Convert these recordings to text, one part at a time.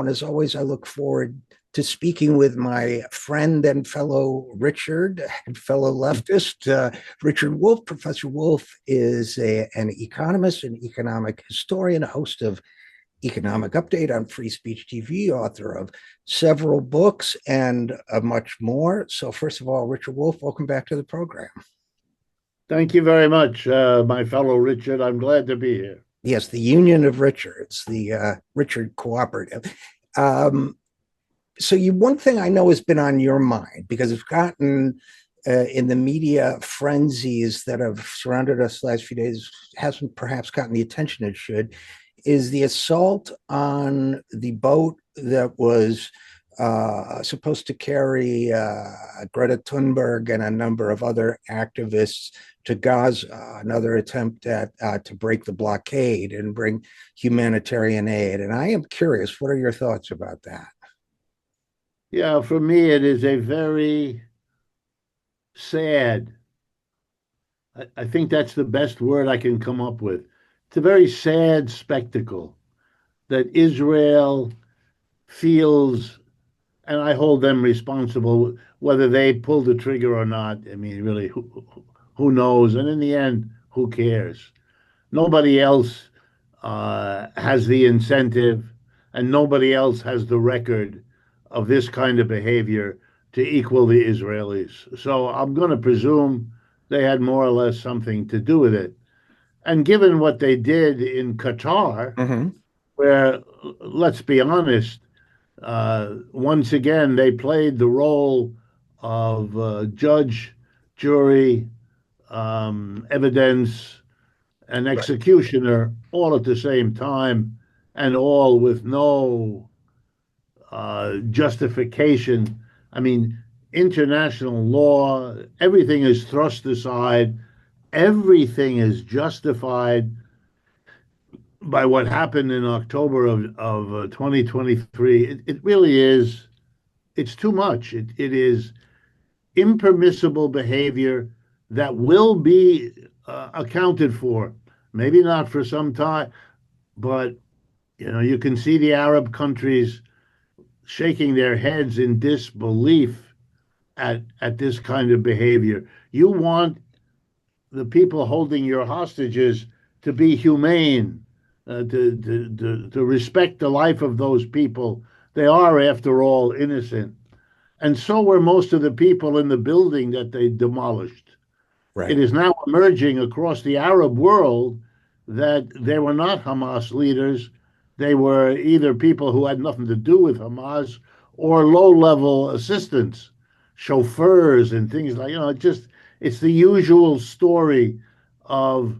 And as always, I look forward to speaking with my friend and fellow Richard and fellow leftist, Richard Wolff. Professor Wolff is an economist, an economic historian, a host of Economic Update on Free Speech TV, author of several books and much more. So first of all, Richard Wolff, welcome back to the program. Thank you very much, my fellow Richard. I'm glad to be here. Yes, the Union of Richards, the Richard Cooperative. One thing I know has been on your mind, because it's gotten in the media frenzies that have surrounded us the last few days, hasn't perhaps gotten the attention it should, is the assault on the boat that was supposed to carry Greta Thunberg and a number of other activists to Gaza, another attempt at to break the blockade and bring humanitarian aid. And I am curious, what are your thoughts about that? Yeah, for me, it is a very sad, I think that's the best word I can come up with. It's a very sad spectacle that Israel feels, and I hold them responsible, whether they pulled the trigger or not. I mean, really, who knows? And in the end, who cares? Nobody else has the incentive, and nobody else has the record of this kind of behavior to equal the Israelis. So I'm going to presume they had more or less something to do with it. And given what they did in Qatar, where, let's be honest, once again, they played the role of judge, jury, evidence, and executioner all at the same time, and all with no justification. I mean, international law, everything is thrust aside. Everything is justified by what happened in October of 2023. It really is, it's too much. It is impermissible behavior that will be accounted for. Maybe not for some time, but you can see the Arab countries shaking their heads in disbelief at this kind of behavior. You want the people holding your hostages to be humane, to respect the life of those people. They are, after all, innocent. And so were most of the people in the building that they demolished. Right. It is now emerging across the Arab world that they were not Hamas leaders. They were either people who had nothing to do with Hamas or low-level assistants, chauffeurs and things like, it's the usual story of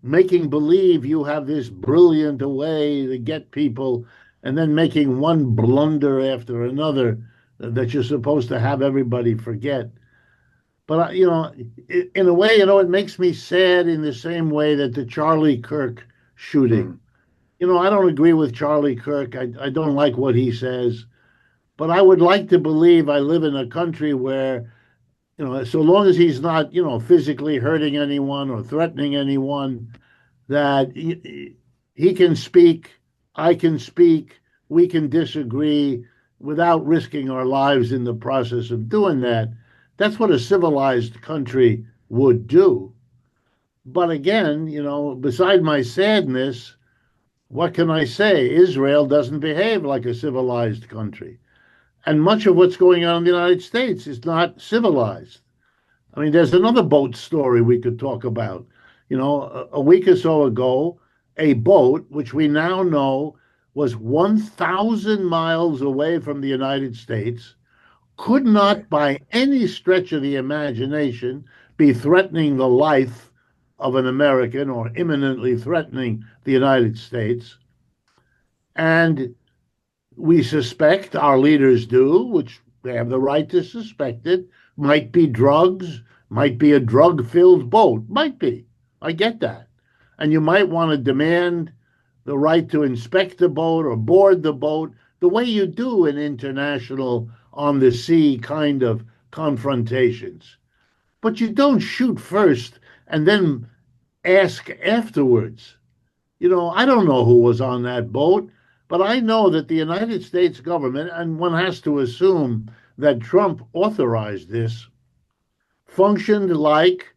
making believe you have this brilliant way to get people and then making one blunder after another that you're supposed to have everybody forget. But, in a way, it makes me sad in the same way that the Charlie Kirk shooting. I don't agree with Charlie Kirk. I don't like what he says. But I would like to believe I live in a country where, so long as he's not, physically hurting anyone or threatening anyone, that he can speak, I can speak, we can disagree without risking our lives in the process of doing that. That's what a civilized country would do. But again, beside my sadness, what can I say? Israel doesn't behave like a civilized country. And much of what's going on in the United States is not civilized. I mean, there's another boat story we could talk about. A week or so ago, a boat, which we now know was 1,000 miles away from the United States, could not by any stretch of the imagination be threatening the life of an American or imminently threatening the United States. And we suspect, our leaders do, which they have the right to suspect it, might be drugs, might be a drug-filled boat, might be. I get that. And you might want to demand the right to inspect the boat or board the boat, the way you do in international on-the-sea kind of confrontations. But you don't shoot first and then ask afterwards. I don't know who was on that boat. But I know that the United States government, and one has to assume that Trump authorized this, functioned like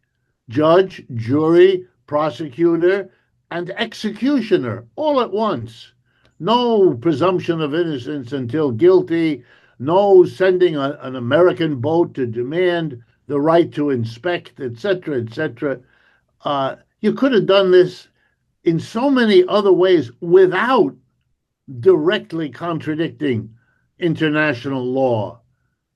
judge, jury, prosecutor, and executioner all at once. No presumption of innocence until guilty, no sending an American boat to demand the right to inspect, etc., etc. You could have done this in so many other ways without directly contradicting international law.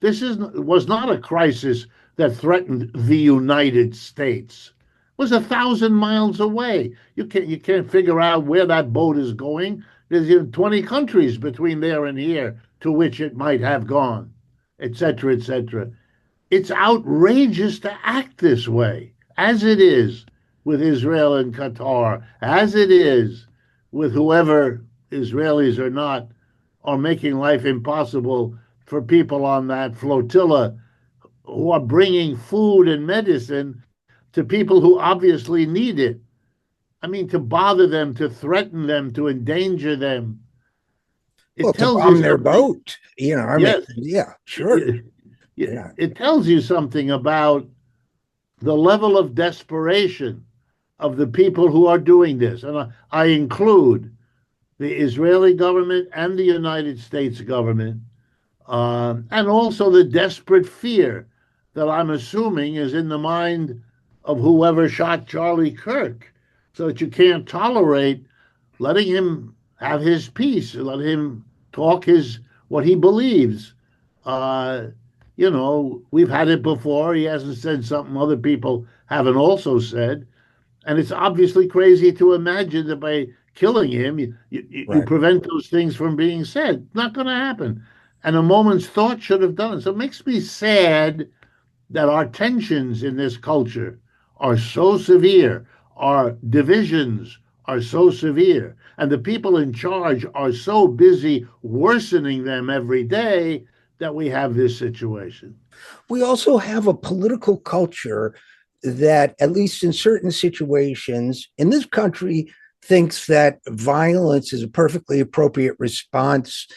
Was not a crisis that threatened the United States. It was 1,000 miles away. You can't figure out where that boat is going. There's 20 countries between there and here to which it might have gone, etc., etc. It's outrageous to act this way, as it is with Israel and Qatar, as it is with whoever, Israelis or not, are making life impossible for people on that flotilla who are bringing food and medicine to people who obviously need it. I mean, to bother them, to threaten them, to endanger them. Well, It to tells you bomb their something. boat, I mean, Yes, yeah, sure. Yeah. it tells you something about the level of desperation of the people who are doing this. And I include the Israeli government and the United States government, and also the desperate fear that I'm assuming is in the mind of whoever shot Charlie Kirk, so that you can't tolerate letting him have his piece, let him talk his what he believes. Uh, we've had it before. He hasn't said something other people haven't also said, and it's obviously crazy to imagine that by killing him, you Right. prevent those things from being said. Not going to happen. And a moment's thought should have done it. So it makes me sad that our tensions in this culture are so severe, our divisions are so severe, and the people in charge are so busy worsening them every day that we have this situation. We also have a political culture that, at least in certain situations in this country, thinks that violence is a perfectly appropriate response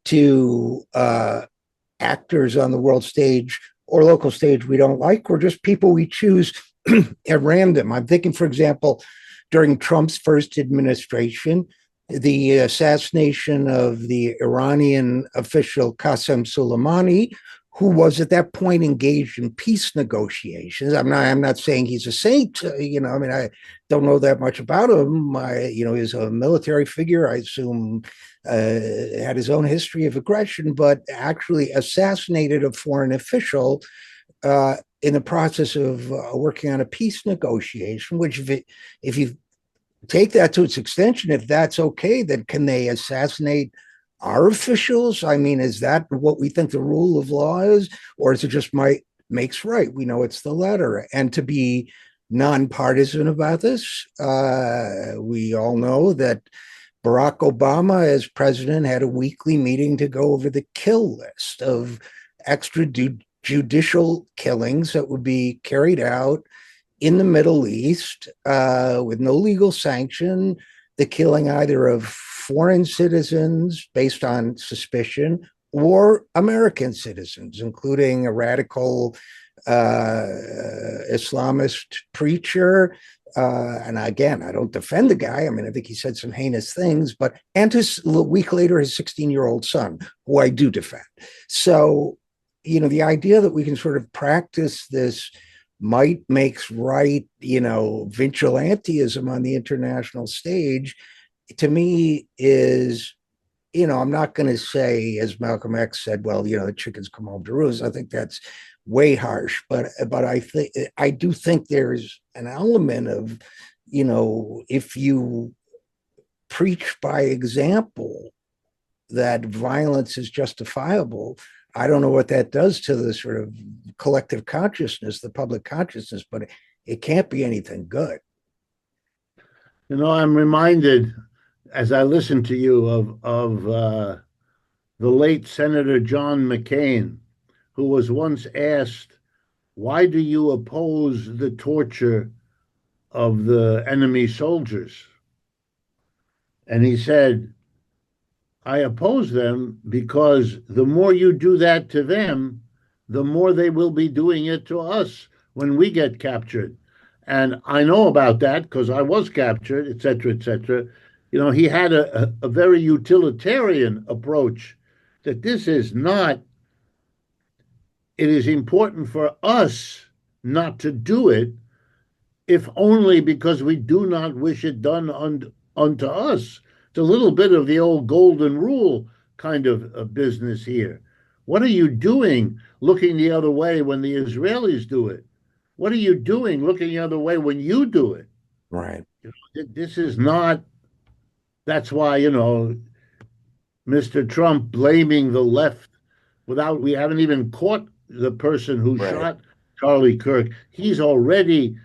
to actors on the world stage or local stage we don't like, or just people we choose at random. I'm thinking, for example, during Trump's first administration, the assassination of the Iranian official Qasem Soleimani, who was at that point engaged in peace negotiations. I'm not saying he's a saint. I mean, I don't know that much about him. He's a military figure. I assume had his own history of aggression, but actually assassinated a foreign official in the process of working on a peace negotiation. Which, if you take that to its extension, if that's okay, then can they assassinate our officials? I mean, is that what we think the rule of law is? Or is it just makes right? We know it's the latter. And to be nonpartisan about this, we all know that Barack Obama, as president, had a weekly meeting to go over the kill list of extrajudicial killings that would be carried out in the Middle East with no legal sanction, the killing either of foreign citizens based on suspicion or American citizens, including a radical Islamist preacher. And again, I don't defend the guy. I mean, I think he said some heinous things, and a week later, his 16-year-old son, who I do defend. So, the idea that we can sort of practice this might makes right, vigilantism on the international stage, to me is, I'm not going to say, as Malcolm X said, well, the chickens come home to roost. I think that's way harsh, but I do think there's an element of, if you preach by example that violence is justifiable, I don't know what that does to the sort of collective consciousness, the public consciousness, but it can't be anything good. I'm reminded as I listen to you of the late Senator John McCain, who was once asked, "Why do you oppose the torture of the enemy soldiers?" And he said, I oppose them because the more you do that to them, the more they will be doing it to us when we get captured. And I know about that because I was captured, et cetera, et cetera. He had a very utilitarian approach that this is not, it is important for us not to do it, if only because we do not wish it done unto us. It's a little bit of the old golden rule kind of business here. What are you doing looking the other way when the Israelis do it? What are you doing looking the other way when you do it? Right. This is not, that's why, Mr. Trump blaming the left without, we haven't even caught the person who Right. shot Charlie Kirk. He's already,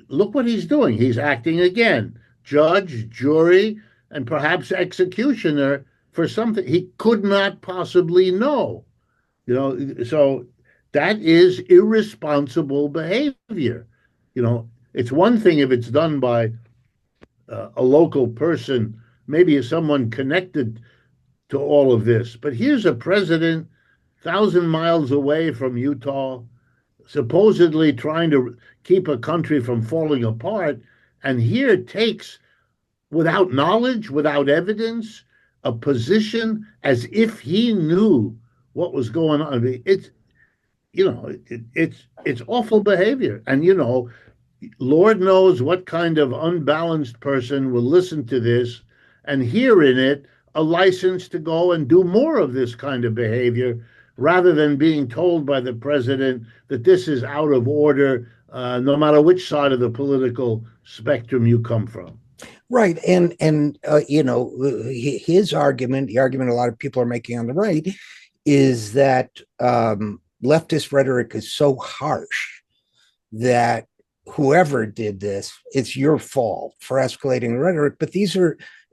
look what he's doing. He's acting again, judge, jury, and perhaps executioner for something he could not possibly know. So that is irresponsible behavior. It's one thing if it's done by a local person, maybe someone connected to all of this. But here's a president 1,000 miles away from Utah, supposedly trying to keep a country from falling apart, and here takes, without knowledge, without evidence, a position as if he knew what was going on. I mean, it's awful behavior, and Lord knows what kind of unbalanced person will listen to this and hear in it a license to go and do more of this kind of behavior rather than being told by the president that this is out of order, no matter which side of the political spectrum you come from. Right. And his argument, the argument a lot of people are making on the right, is that leftist rhetoric is so harsh that whoever did this, it's your fault for escalating the rhetoric. But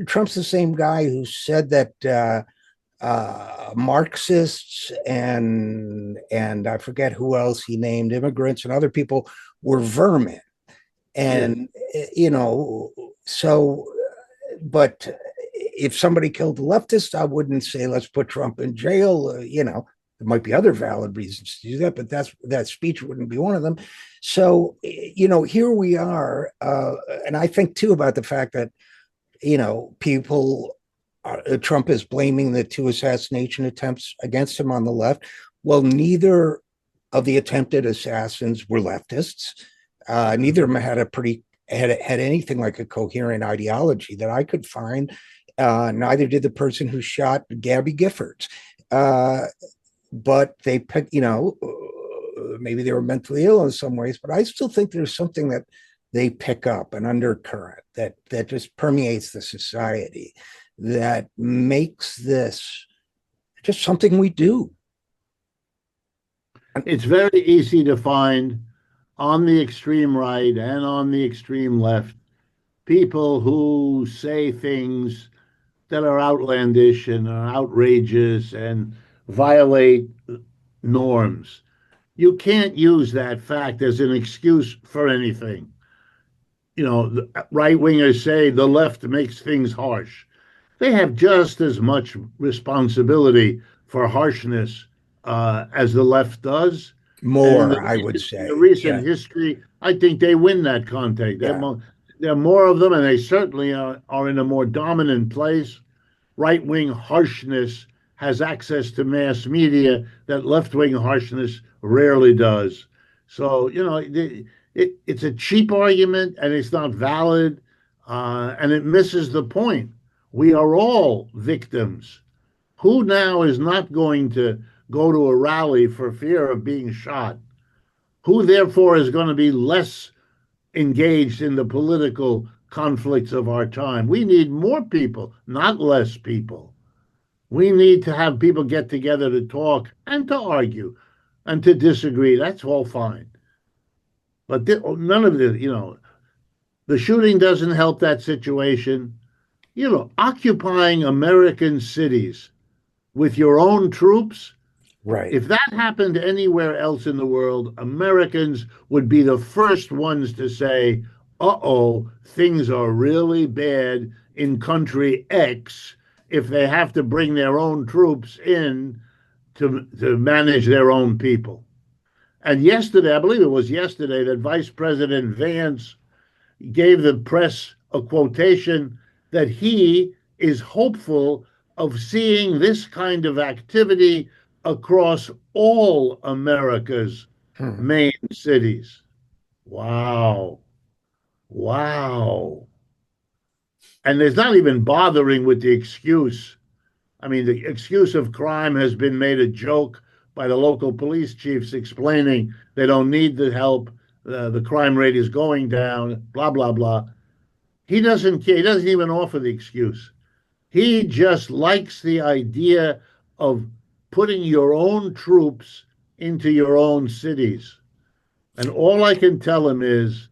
Trump's the same guy who said that Marxists and I forget who else he named, immigrants and other people, were vermin. And so, but if somebody killed a leftist, I wouldn't say let's put Trump in jail. There might be other valid reasons to do that, but that speech wouldn't be one of them. So, here we are, and I think too about the fact that Trump is blaming the two assassination attempts against him on the left. Well, neither of the attempted assassins were leftists. Neither of them had anything like a coherent ideology that I could find. Neither did the person who shot Gabby Giffords. But they picked, maybe they were mentally ill in some ways, but I still think there's something that they pick up, an undercurrent that just permeates the society that makes this just something we do. It's very easy to find on the extreme right and on the extreme left people who say things that are outlandish and are outrageous and violate norms. You can't use that fact as an excuse for anything. Right wingers say the left makes things harsh. They have just as much responsibility for harshness as the left does. And More, I would in the say. recent Yeah. history, I think they win that contest. Yeah. There are more of them, and they certainly are in a more dominant place. Right wing harshness has access to mass media that left wing harshness rarely does. So, it's a cheap argument and it's not valid, and it misses the point. We are all victims. Who now is not going to go to a rally for fear of being shot? Who, therefore, is going to be less engaged in the political conflicts of our time? We need more people, not less people. We need to have people get together to talk and to argue and to disagree. That's all fine. But none of this, the shooting doesn't help that situation. Occupying American cities with your own troops, Right. if that happened anywhere else in the world, Americans would be the first ones to say, uh-oh, things are really bad in country X, if they have to bring their own troops in to manage their own people. And yesterday, I believe it was yesterday, that Vice President Vance gave the press a quotation that he is hopeful of seeing this kind of activity across all America's Hmm. main cities. Wow. Wow. And there's not even bothering with the excuse. I mean, the excuse of crime has been made a joke by the local police chiefs explaining they don't need the help. The crime rate is going down, blah, blah, blah. He doesn't care. He doesn't even offer the excuse. He just likes the idea of putting your own troops into your own cities. And all I can tell him is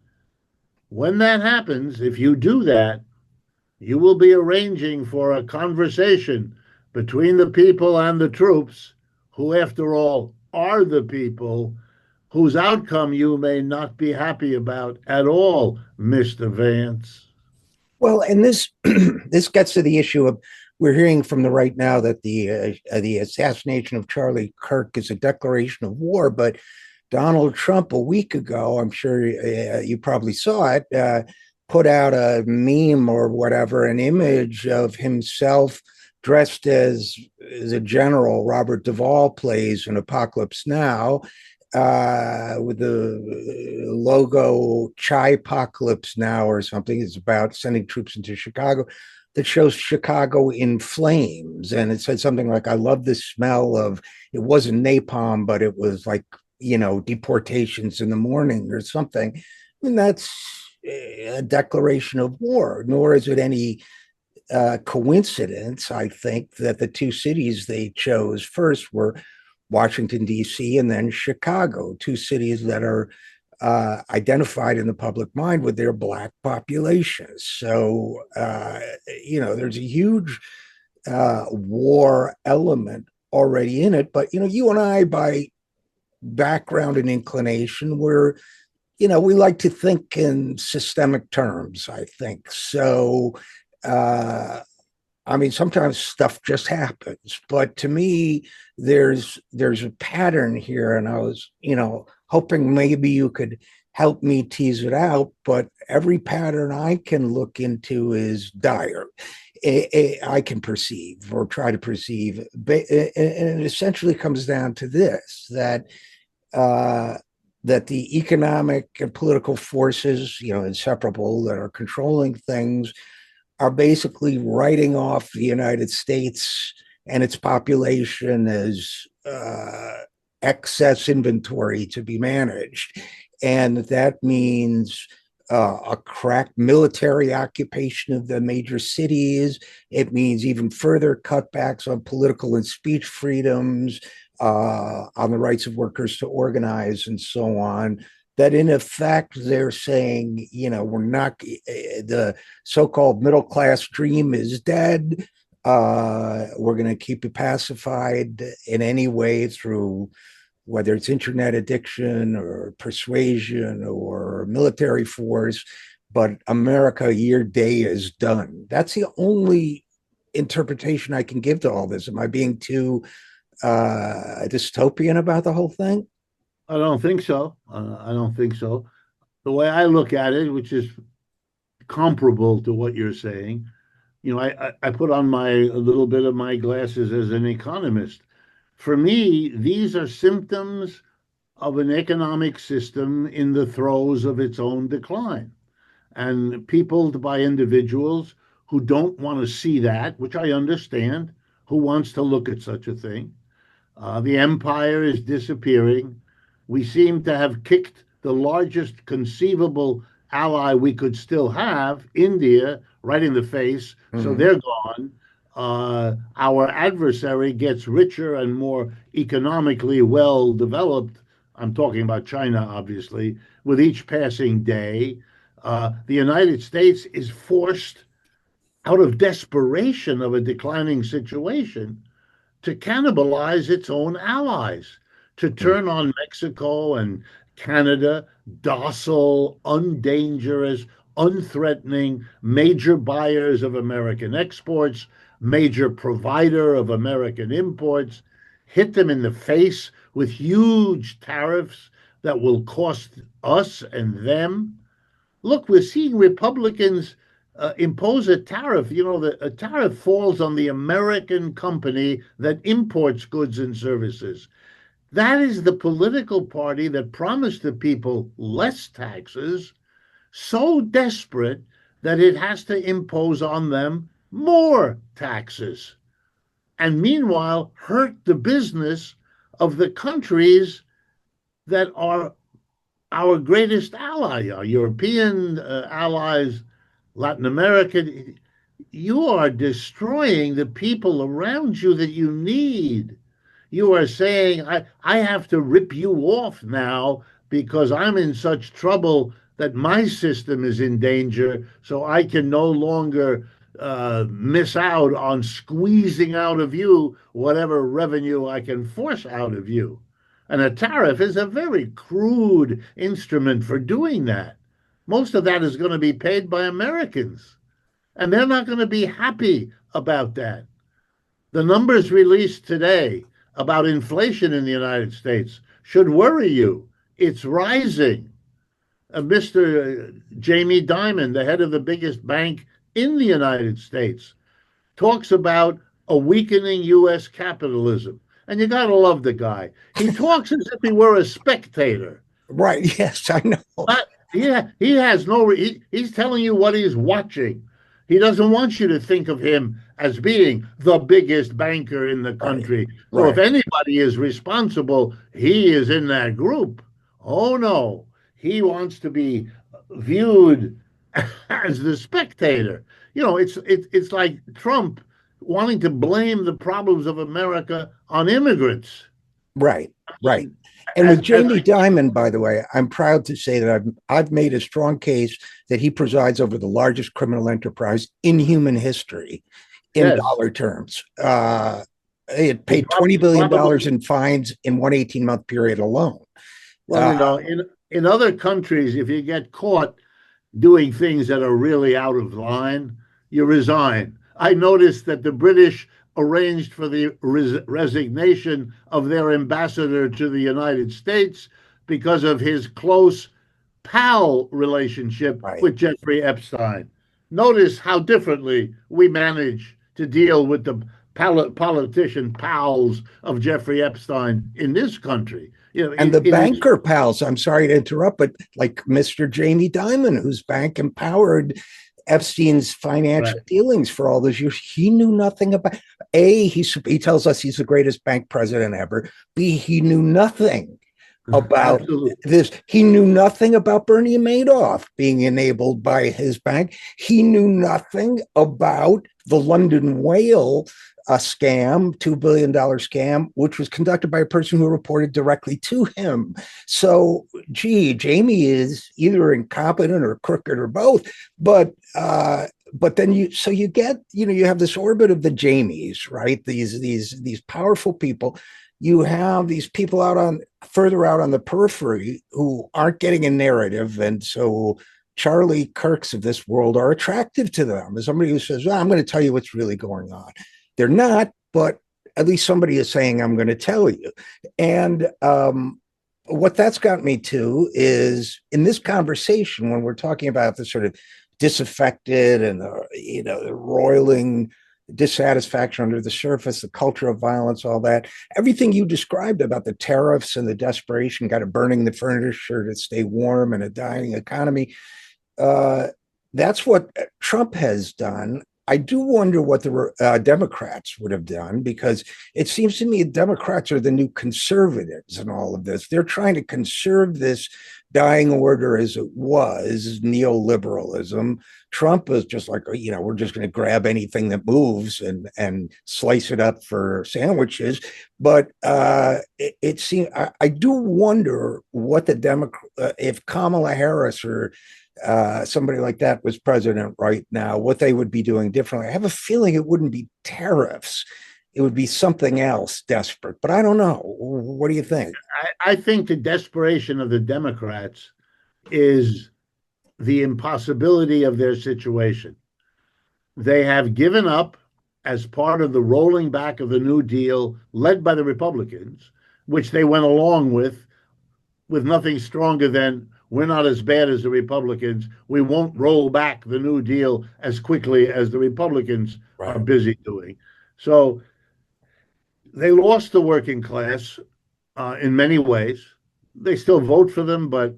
when that happens, if you do that, you will be arranging for a conversation between the people and the troops, who, after all, are the people whose outcome you may not be happy about at all, Mr. Vance. Well, and this this gets to the issue of we're hearing from the right now that the assassination of Charlie Kirk is a declaration of war, but Donald Trump a week ago, I'm sure you probably saw it, put out a meme or whatever, an image of himself dressed as a general Robert Duvall plays in Apocalypse Now, with the logo Chai Apocalypse Now or something. It's about sending troops into Chicago, that shows Chicago in flames. And it said something like, I love the smell of, it wasn't napalm, but it was like, deportations in the morning or something. And that's a declaration of war, nor is it any coincidence, I think, that the two cities they chose first were Washington, D.C., and then Chicago, two cities that are identified in the public mind with their Black populations. So, there's a huge war element already in it. But, you and I, by background and inclination, we like to think in systemic terms, I think. So, I mean, sometimes stuff just happens, but to me, there's a pattern here, and I was, hoping maybe you could help me tease it out. But every pattern I can look into is dire. I can perceive or try to perceive, and it essentially comes down to this: that the economic and political forces, inseparable, that are controlling things, are basically writing off the United States and its population as excess inventory to be managed. And that means a crack military occupation of the major cities. It means even further cutbacks on political and speech freedoms, on the rights of workers to organize, and so on. That in effect, they're saying, we're not, the so-called middle class dream is dead. We're going to keep it pacified in any way through whether it's internet addiction or persuasion or military force. But America, your day is done. That's the only interpretation I can give to all this. Am I being too dystopian about the whole thing? I don't think so. I don't think so. The way I look at it, which is comparable to what you're saying, I put on a little bit of my glasses as an economist. For me, these are symptoms of an economic system in the throes of its own decline. And people, by individuals who don't want to see that, which I understand, who wants to look at such a thing. The empire is disappearing. We seem to have kicked the largest conceivable ally we could still have, India, right in the face. Mm-hmm. So they're gone. Our adversary gets richer and more economically well developed. I'm talking about China, obviously, with each passing day. The United States is forced, out of desperation of a declining situation, to cannibalize its own allies, to turn on Mexico and Canada, docile, undangerous, unthreatening, major buyers of American exports, major provider of American imports, hit them in the face with huge tariffs that will cost us and them. Look, we're seeing Republicans impose a tariff. A tariff falls on the American company that imports goods and services. That is the political party that promised the people less taxes, so desperate that it has to impose on them more taxes. And meanwhile, hurt the business of the countries that are our greatest ally, our European allies, Latin American. You are destroying the people around you that you need. You are saying, I have to rip you off now because I'm in such trouble that my system is in danger, so I can no longer miss out on squeezing out of you whatever revenue I can force out of you. And a tariff is a very crude instrument for doing that. Most of that is going to be paid by Americans, and they're not going to be happy about that. The numbers released today about inflation in the United States should worry you. It's rising. Mr. Jamie Dimon, the head of the biggest bank in the United States, talks about a weakening U.S. capitalism. And you got to love the guy. He talks as if he were a spectator. Right. Yes, I know. But yeah, he has he's telling you what he's watching. He doesn't want you to think of him as being the biggest banker in the country. So if anybody is responsible, he is in that group. Oh no, he wants to be viewed as the spectator. It's like Trump wanting to blame the problems of America on immigrants. Right. And with Jamie Dimon, by the way, I'm proud to say that I've made a strong case that he presides over the largest criminal enterprise in human history in dollar terms. It paid $20 billion in fines in one 18-month period alone. Well, in other countries, if you get caught doing things that are really out of line, you resign. I noticed that the British arranged for the resignation of their ambassador to the United States because of his close pal relationship with Jeffrey Epstein. Notice how differently we manage to deal with the politician pals of Jeffrey Epstein in this country. And the banker pals, I'm sorry to interrupt, but like Mr. Jamie Dimon, whose bank empowered Epstein's financial dealings for all those years. He knew nothing about. A, he tells us he's the greatest bank president ever. B, he knew nothing about this. He knew nothing about Bernie Madoff being enabled by his bank. He knew nothing about the London Whale scam, $2 billion scam, which was conducted by a person who reported directly to him. So, Jamie is either incompetent or crooked or both. But then you have this orbit of the Jamies, right? These powerful people. You have these people further out on the periphery who aren't getting a narrative, and so Charlie Kirks of this world are attractive to them as somebody who says, well, I'm going to tell you what's really going on. They're not, but at least somebody is saying, I'm going to tell you. And what that's got me to is in this conversation, when we're talking about the sort of disaffected and the roiling dissatisfaction under the surface, the culture of violence, all that, everything you described about the tariffs and the desperation, got of burning the furniture to stay warm and a dying economy. That's what Trump has done. I do wonder what the Democrats would have done, because it seems to me Democrats are the new conservatives in all of this. They're trying to conserve this dying order as it was, neoliberalism. Trump is just like, we're just going to grab anything that moves and slice it up for sandwiches. But it seems, I do wonder what the if Kamala Harris or somebody like that was president right now, what they would be doing differently. I have a feeling it wouldn't be tariffs. It would be something else desperate, but I don't know. What do you think? I think the desperation of the Democrats is the impossibility of their situation. They have given up as part of the rolling back of the New Deal led by the Republicans, which they went along with nothing stronger than we're not as bad as the Republicans. We won't roll back the New Deal as quickly as the Republicans are Right. busy doing. So they lost the working class in many ways. They still vote for them, but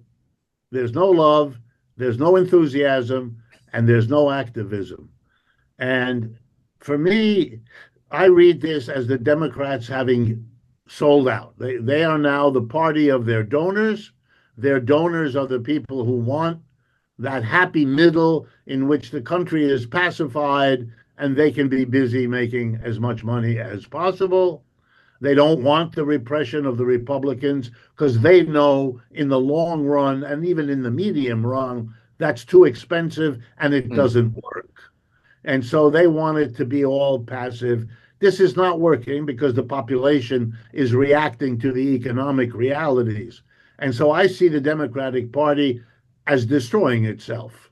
there's no love, there's no enthusiasm, and there's no activism. And for me, I read this as the Democrats having sold out. They are now the party of their donors. Their donors are the people who want that happy middle in which the country is pacified and they can be busy making as much money as possible. They don't want the repression of the Republicans because they know in the long run and even in the medium run, that's too expensive and it Mm. doesn't work. And so they want it to be all passive. This is not working because the population is reacting to the economic realities. And so I see the Democratic Party as destroying itself,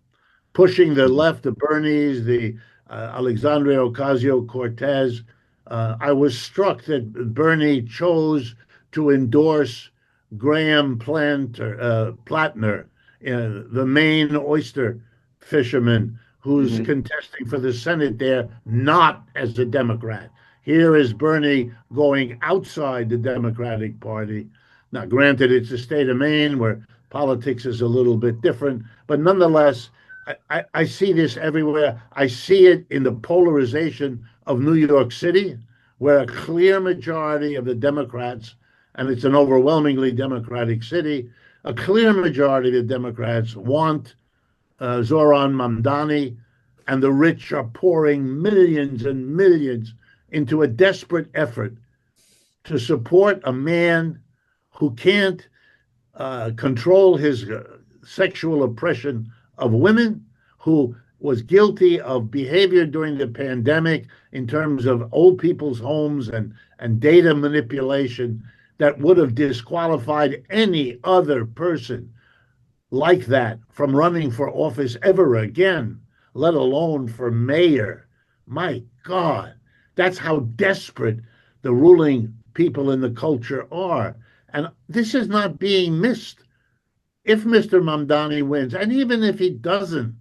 pushing the left, the Bernies, the Alexandria Ocasio Cortez. I was struck that Bernie chose to endorse Graham Plattner, the Maine oyster fisherman who's Mhm. contesting for the Senate there, not as a Democrat. Here is Bernie going outside the Democratic Party. Now, granted, it's the state of Maine where politics is a little bit different, but nonetheless, I see this everywhere. I see it in the polarization of New York City, where a clear majority of the Democrats, and it's an overwhelmingly Democratic city, a clear majority of the Democrats want Zoran Mamdani, and the rich are pouring millions and millions into a desperate effort to support a man who can't control his sexual oppression of women, who was guilty of behavior during the pandemic in terms of old people's homes and data manipulation that would have disqualified any other person like that from running for office ever again, let alone for mayor. My God, that's how desperate the ruling people in the culture are. And this is not being missed. If Mr. Mamdani wins, and even if he doesn't,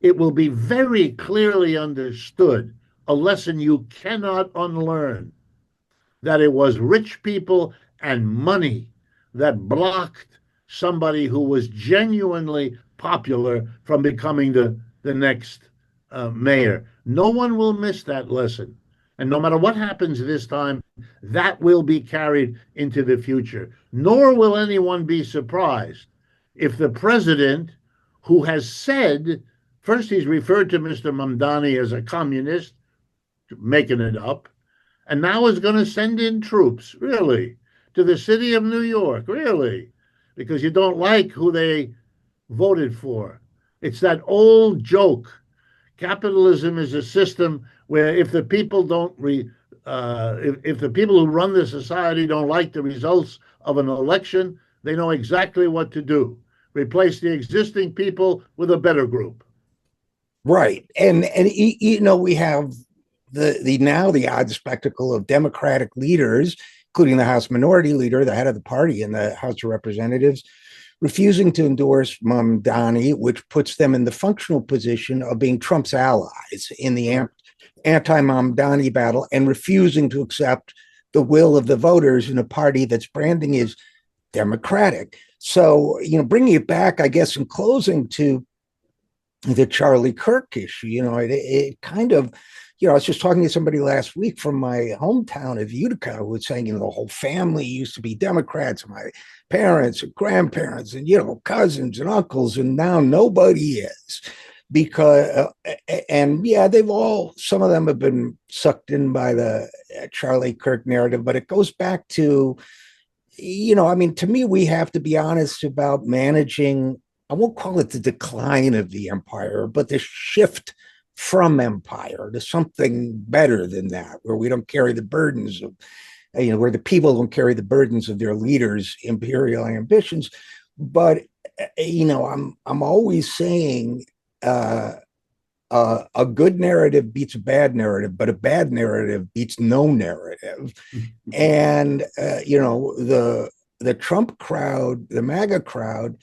it will be very clearly understood, a lesson you cannot unlearn, that it was rich people and money that blocked somebody who was genuinely popular from becoming the next mayor. No one will miss that lesson. And no matter what happens this time, that will be carried into the future. Nor will anyone be surprised if the president, who has said, first he's referred to Mr. Mamdani as a communist, making it up, and now is going to send in troops, really, to the city of New York, really, because you don't like who they voted for. It's that old joke. Capitalism is a system where if the people don't if the people who run the society don't like the results of an election, they know exactly what to do. Replace the existing people with a better group. Right. And you know, we have the now the odd spectacle of Democratic leaders, including the House Minority Leader, the head of the party in the House of Representatives, refusing to endorse Mamdani, which puts them in the functional position of being Trump's allies in the anti-Mamdani battle, and refusing to accept the will of the voters in a party that's branding is Democratic. So, you know, bringing it back, I guess, in closing to the Charlie Kirk issue, you know, it kind of, you know, I was just talking to somebody last week from my hometown of Utica who was saying, you know, the whole family used to be Democrats, my parents and grandparents and, you know, cousins and uncles, and now nobody is. Because, and yeah, they've all, some of them have been sucked in by the Charlie Kirk narrative, but it goes back to, you know, I mean, to me, we have to be honest about managing, I won't call it the decline of the empire, but the shift from empire to something better than that, where we don't carry the burdens of, you know, where the people don't carry the burdens of their leaders' imperial ambitions. But, you know, I'm always saying, A good narrative beats a bad narrative, but a bad narrative beats no narrative. And the Trump crowd, the MAGA crowd,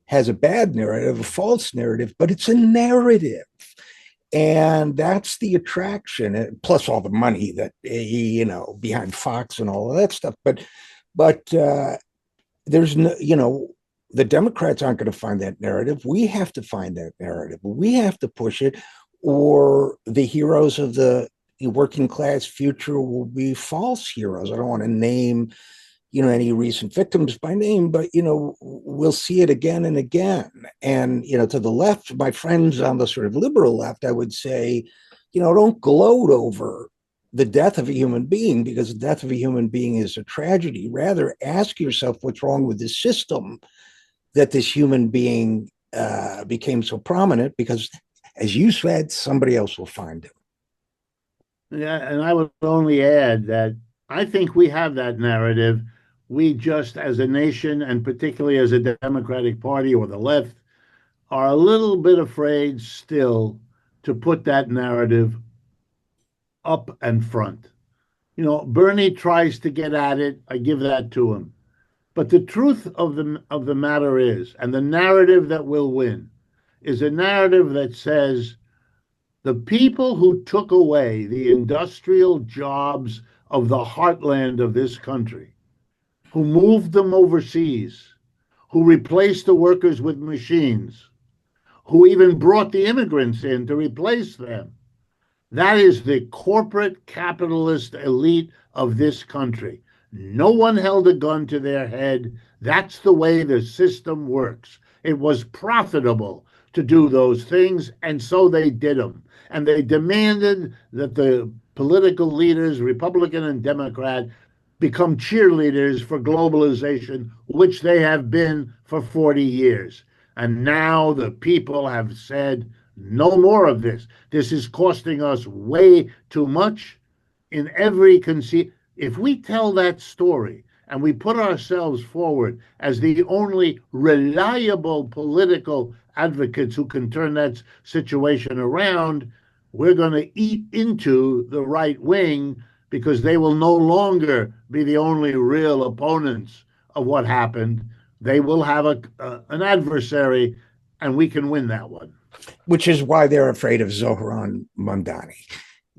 has a bad narrative, a false narrative, but it's a narrative. And that's the attraction, plus all the money that behind Fox and all of that stuff. But there's no, the Democrats aren't going to find that narrative. We have to find that narrative. We have to push it, or the heroes of the working class future will be false heroes. I don't want to name, any recent victims by name, but, we'll see it again and again. And, to the left, my friends on the sort of liberal left, I would say, don't gloat over the death of a human being, because the death of a human being is a tragedy. Rather, ask yourself what's wrong with the system that this human being became so prominent, because, as you said, somebody else will find him. Yeah, and I would only add that I think we have that narrative. We just, as a nation, and particularly as a Democratic Party or the left, are a little bit afraid still to put that narrative up and front. Bernie tries to get at it. I give that to him. But the truth of the matter is, and the narrative that will win, is a narrative that says the people who took away the industrial jobs of the heartland of this country, who moved them overseas, who replaced the workers with machines, who even brought the immigrants in to replace them, that is the corporate capitalist elite of this country. No one held a gun to their head. That's the way the system works. It was profitable to do those things, and so they did them. And they demanded that the political leaders, Republican and Democrat, become cheerleaders for globalization, which they have been for 40 years. And now the people have said, no more of this. This is costing us way too much in every conceit. If we tell that story and we put ourselves forward as the only reliable political advocates who can turn that situation around, we're going to eat into the right wing, because they will no longer be the only real opponents of what happened. They will have an adversary, and we can win that one. Which is why they're afraid of Zohran Mamdani.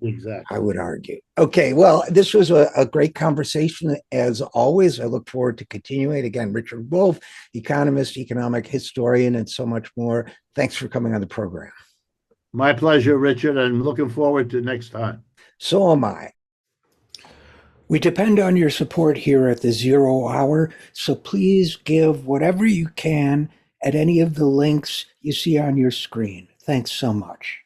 Exactly. I would argue. Okay, well, this was a great conversation, as always. I look forward to continuing. Again, Richard Wolff, economist, economic historian, and so much more. Thanks for coming on the program. My pleasure, Richard. I'm looking forward to next time. So am I. We depend on your support here at the 0 Hour, so please give whatever you can at any of the links you see on your screen. Thanks so much.